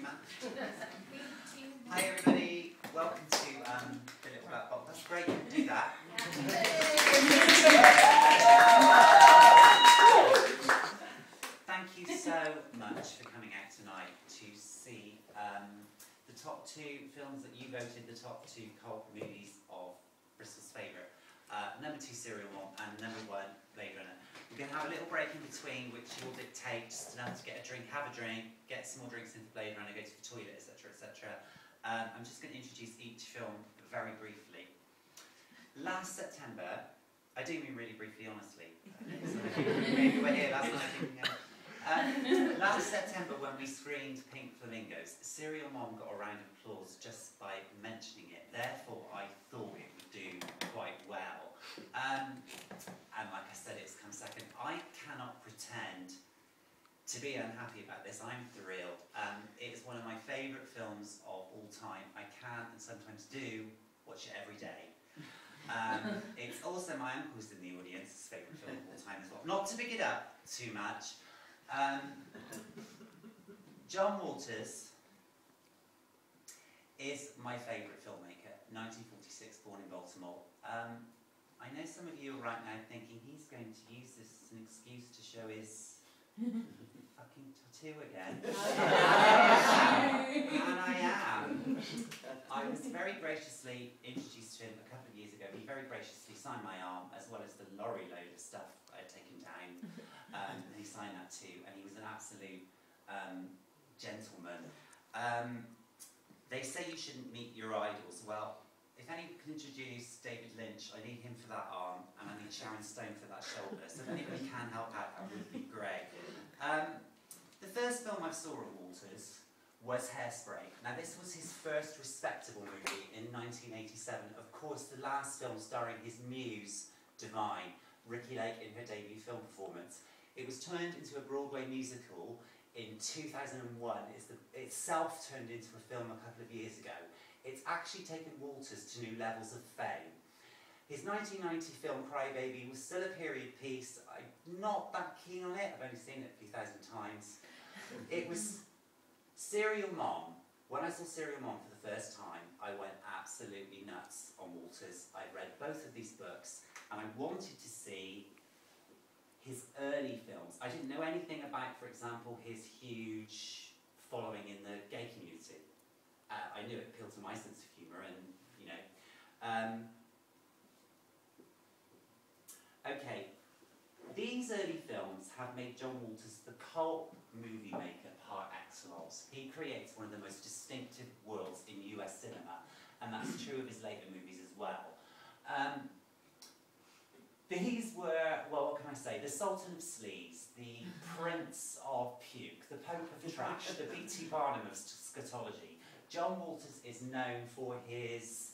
man. Hi everybody, welcome to the Little Black Box. That's great, you can do that. Thank you so much for coming out tonight to see the top two films that you voted the top two cult movies of Bristol's favourite. Number 2, Serial Mom, and number 1, Blade Runner. We're going to have a little break in between, which will dictate just enough to get a drink, have a drink, get some more drinks into Blade Runner, go to the toilet, etc., etc. I'm just going to introduce each film very briefly. Last September, I do mean really briefly, honestly. Maybe we're here last night thinking, last September, when we screened Pink Flamingos, Serial Mom got a round of applause just by mentioning it. Therefore, I thought it would do quite well. And like I said, it's come second. I cannot pretend to be unhappy about this. I'm thrilled. It is one of my favourite films of all time. I can and sometimes do watch it every day. It's also my uncle's in the audience's favourite film of all time as well. Not to big it up too much. John Waters is my favourite filmmaker. 1946, born in Baltimore. I know some of you are right now thinking he's going to use this as an excuse to show his fucking tattoo again. And I am. I was very graciously introduced to him a couple of years ago. He very graciously signed my arm, as well as the lorry load of stuff I had taken down. And he signed that too, and he was an absolute gentleman. They say you shouldn't meet your idols. Well, if anyone can introduce David Lynch, I need him for that arm, and I need Sharon Stone for that shoulder. So if anybody can help out, that would be great. The first film I saw of Waters was Hairspray. Now this was his first respectable movie in 1987. Of course, the last film starring his muse, Divine, Ricki Lake, in her debut film performance. It was turned into a Broadway musical in 2001. It's itself turned into a film a couple of years ago. It's actually taken Waters to new levels of fame. His 1990 film Cry Baby was still a period piece. I'm not that keen on it. I've only seen it a few thousand times. It was Serial Mom. When I saw Serial Mom for the first time, I went absolutely nuts on Waters. I'd read both of these books, and I wanted to see his early films. I didn't know anything about, for example, his huge following in the gay community. I knew it appealed to my sense of humour, and, you know. Okay, these early films have made John Waters the cult movie maker par excellence. He creates one of the most distinctive worlds in US cinema, and that's true of his later movies as well. These were, well, what can I say, the Sultan of Sleaze, the Prince of Puke, the Pope of Trash, the B.T. Barnum of scatology. John Waters is known for his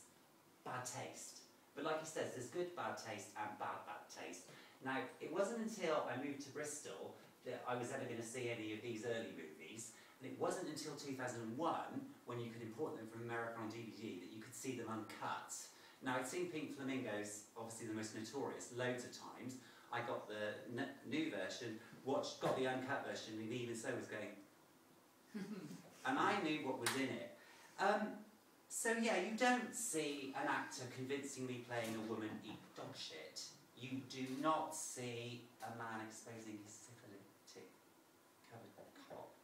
bad taste. But like he says, there's good bad taste and bad taste. Now, it wasn't until I moved to Bristol that I was ever going to see any of these early movies. And it wasn't until 2001, when you could import them from America on DVD, that you could see them uncut. Now, I'd seen Pink Flamingos, obviously the most notorious, loads of times. I got the new version, got the uncut version, and even so was going... And I knew what was in it. So yeah, you don't see an actor convincingly playing a woman eat dog shit. You do not see a man exposing his syphilitic-covered cock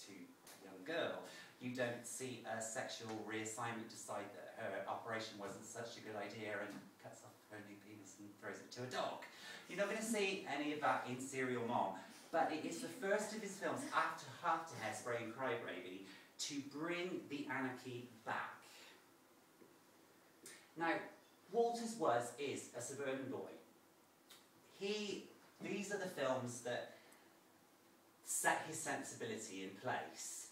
to a young girl. You don't see a sexual reassignment decide that her operation wasn't such a good idea and cuts off her new penis and throws it to a dog. You're not going to see any of that in Serial Mom, but it is the first of his films after Hairspray and Cry Baby to bring the anarchy back. Now, Waters is a suburban boy. These are the films that set his sensibility in place.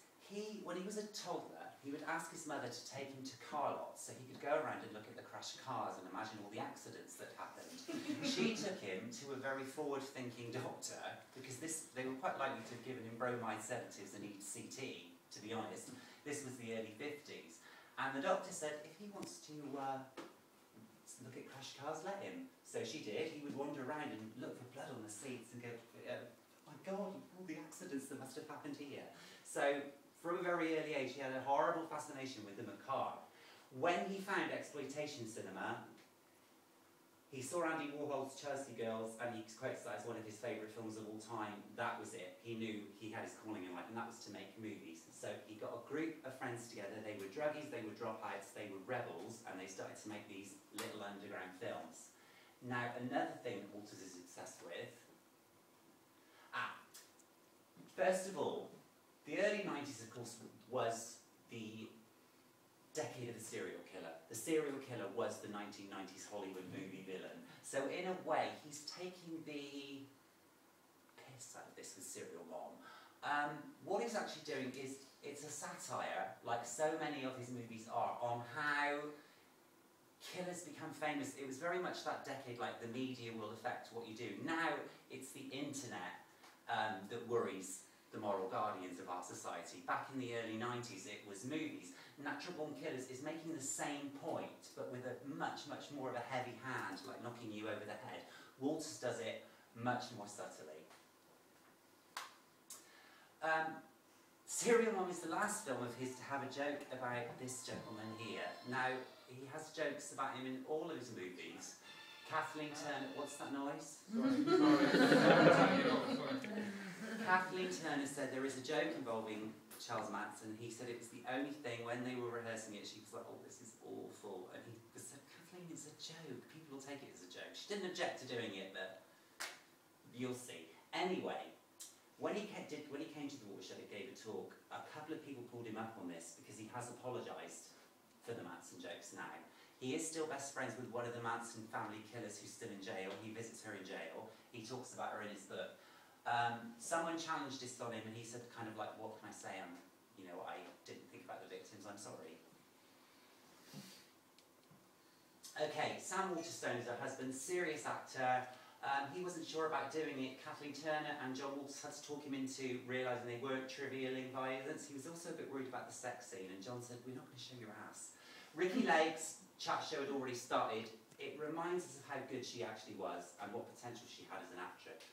When he was a toddler, he would ask his mother to take him to car lots so he could go around and look at the crashed cars and imagine all the accidents that happened. She took him to a very forward-thinking doctor, because they were quite likely to have given him bromide sedatives and ECT, to be honest. This was the early 50s. And the doctor said, if he wants to look at crashed cars, let him. So she did. He would wander around and look for blood on the seats and go, my God, all the accidents that must have happened here. So from a very early age, he had a horrible fascination with the macabre. When he found exploitation cinema, he saw Andy Warhol's Chelsea Girls, and he quotes that as one of his favourite films of all time. That was it. He knew he had his calling in life, and that was to make movies. So he got a group of friends together. They were druggies, they were dropouts, they were rebels, and they started to make these little underground films. Now, another thing that Walters is obsessed with... first of all, the early 90s, of course, was the decade of the serial killer. The serial killer was the 1990s Hollywood movie villain. So in a way, he's taking the piss out of this with Serial Mom. What he's actually doing is, it's a satire, like so many of his movies are, on how killers become famous. It was very much that decade, like the media will affect what you do. Now, it's the internet that worries the moral guardians of our society. Back in the early 90s, it was movies. Natural Born Killers is making the same point, but with a much, much more of a heavy hand, like knocking you over the head. Walters does it much more subtly. Serial Mom is the last film of his to have a joke about this gentleman here. Now, he has jokes about him in all of his movies. Kathleen Turner, what's that noise? Sorry. Kathleen Turner said there is a joke involving Charles Manson. He said it was the only thing, when they were rehearsing it, she was like, oh, this is awful. And he said, Kathleen, it's a joke. People will take it as a joke. She didn't object to doing it, but you'll see. Anyway, when he came to the Watershed and gave a talk, a couple of people pulled him up on this because he has apologised for the Manson jokes now. He is still best friends with one of the Manson family killers who's still in jail. He visits her in jail. He talks about her in his book. Someone challenged this on him, and he said, kind of like, what can I say? I didn't think about the victims, I'm sorry. Okay, Sam Waterstone is her husband, serious actor. He wasn't sure about doing it. Kathleen Turner and John Walters had to talk him into realising they weren't trivialing violence. He was also a bit worried about the sex scene, and John said, we're not going to show your ass. Ricky Lake's chat show had already started. It reminds us of how good she actually was and what potential she had as an actress.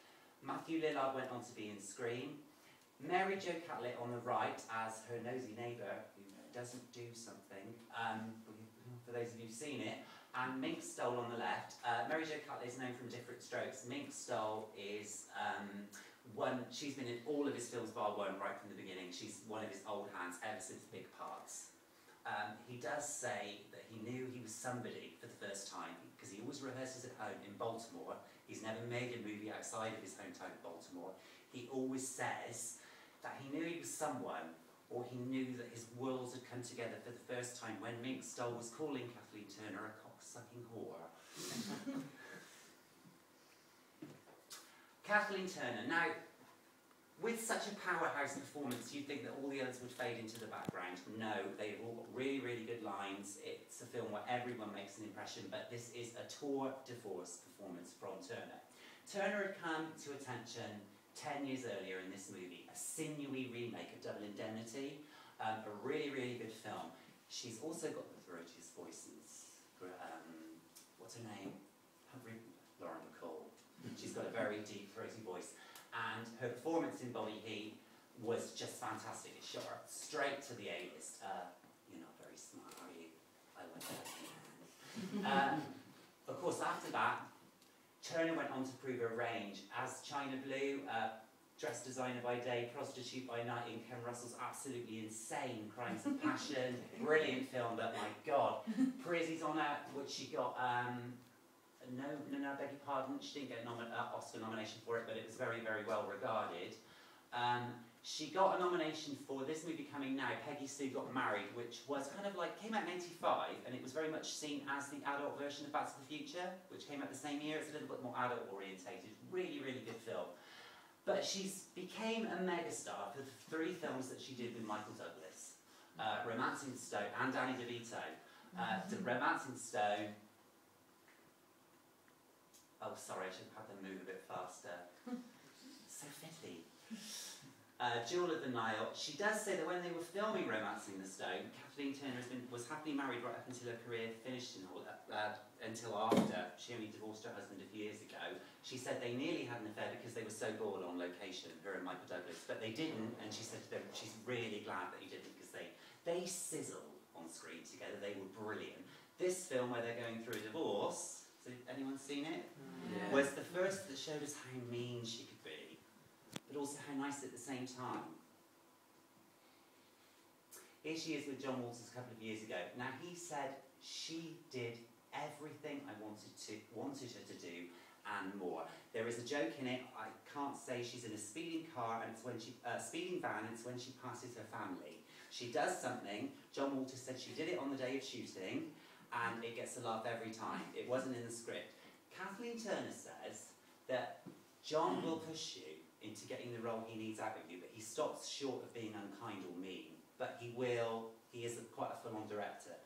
Matthew Lillard went on to be in Scream. Mary Jo Catlett on the right as her nosy neighbour who doesn't do something, for those of you who've seen it. And Mink Stole on the left. Mary Jo Catlett is known from Different Strokes. Mink Stole is she's been in all of his films bar one right from the beginning. She's one of his old hands ever since Big Parts. He does say that he knew he was somebody for the first time because he always rehearses at home in Baltimore. He's never made a movie outside of his hometown of Baltimore. He always says that he knew he was someone, or he knew that his worlds had come together for the first time when Mink Stole was calling Kathleen Turner a cock-sucking whore. Kathleen Turner. Now, with such a powerhouse performance, you'd think that all the others would fade into the background. No, they've all got really, really good lines. It's a film where everyone makes an impression, but this is a tour de force performance from Turner. Turner had come to attention 10 years earlier in this movie, a sinewy remake of Double Indemnity, a really, really good film. She's also got the throatiest voices. What's her name? Lauren Bacall. She's got a very deep, throaty voice. And her performance in Body Heat was just fantastic. It shot her straight to the A-list. You're not very smart, are you? I like that. Of course, after that, Turner went on to prove her range as China Blue, dress designer by day, prostitute by night in Ken Russell's absolutely insane Crimes of Passion. Brilliant film, but my God. Prizzi's on that, which she got... No, I beg your pardon, she didn't get an Oscar nomination for it, but it was very, very well regarded. She got a nomination for this movie coming now, Peggy Sue Got Married, which was kind of like, came out in '85, and it was very much seen as the adult version of Back to the Future, which came out the same year. It's a little bit more adult orientated, really, really good film. But she became a megastar for the 3 films that she did with Michael Douglas, Romancing the Stone and Danny DeVito. Romancing the Stone. Oh, sorry, I should have had them move a bit faster. So fiddly. Jewel of the Nile. She does say that when they were filming Romancing the Stone, Kathleen Turner was happily married right up until her career finished until after. She only divorced her husband a few years ago. She said they nearly had an affair because they were so bored on location, her and Michael Douglas, but they didn't, and she said to them she's really glad that he didn't because they sizzle on screen together. They were brilliant. This film where they're going through a divorce, has anyone seen it? Yeah. Was the first that showed us how mean she could be, but also how nice at the same time. Here she is with John Waters a couple of years ago. Now he said she did everything I wanted her to do and more. There is a joke in it. I can't say she's in a speeding car and it's when speeding van. And it's when she passes her family. She does something. John Waters said she did it on the day of shooting, and it gets a laugh every time. It wasn't in the script. Kathleen Turner says that John will push you into getting the role he needs out of you, but he stops short of being unkind or mean. But he is quite a full-on director.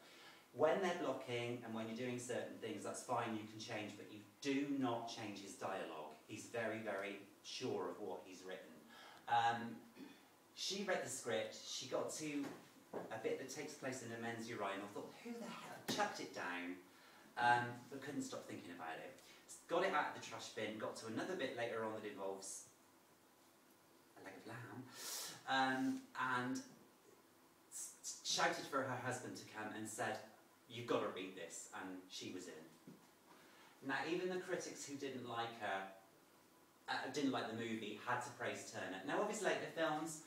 When they're blocking and when you're doing certain things, that's fine, you can change, but you do not change his dialogue. He's very, very sure of what he's written. She read the script, she got to a bit that takes place in a men's urinal, thought, who the hell, chucked it down, but couldn't stop thinking about it. Got it out of the trash bin, got to another bit later on that involves a leg of lamb, and shouted for her husband to come and said, you've got to read this, and she was in. Now, even the critics who didn't like her, didn't like the movie, had to praise Turner. Now, obviously, the films,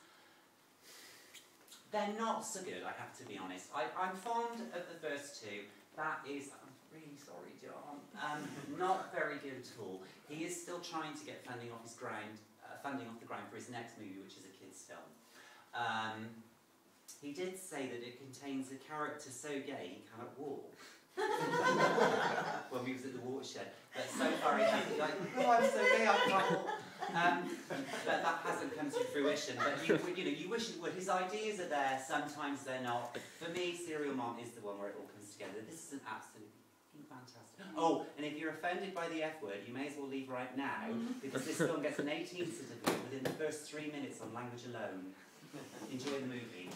they're not so good, I have to be honest. I'm fond of the first two. That is, I'm really sorry, John, not very good at all. He is still trying to get funding off the ground for his next movie, which is a kids' film. He did say that it contains a character so gay he cannot walk. When we was at the watershed. But so far he hasn't like, oh, I'm so gay, I can't walk. But that hasn't come to fruition. But you wish it would. His ideas are there, sometimes they're not. For me, Serial Mom is the one where it all comes together. This is an absolutely fantastic. Oh, and if you're offended by the F word, you may as well leave right now, because this film gets an 18 certificate within the first 3 minutes on language alone. Enjoy the movie.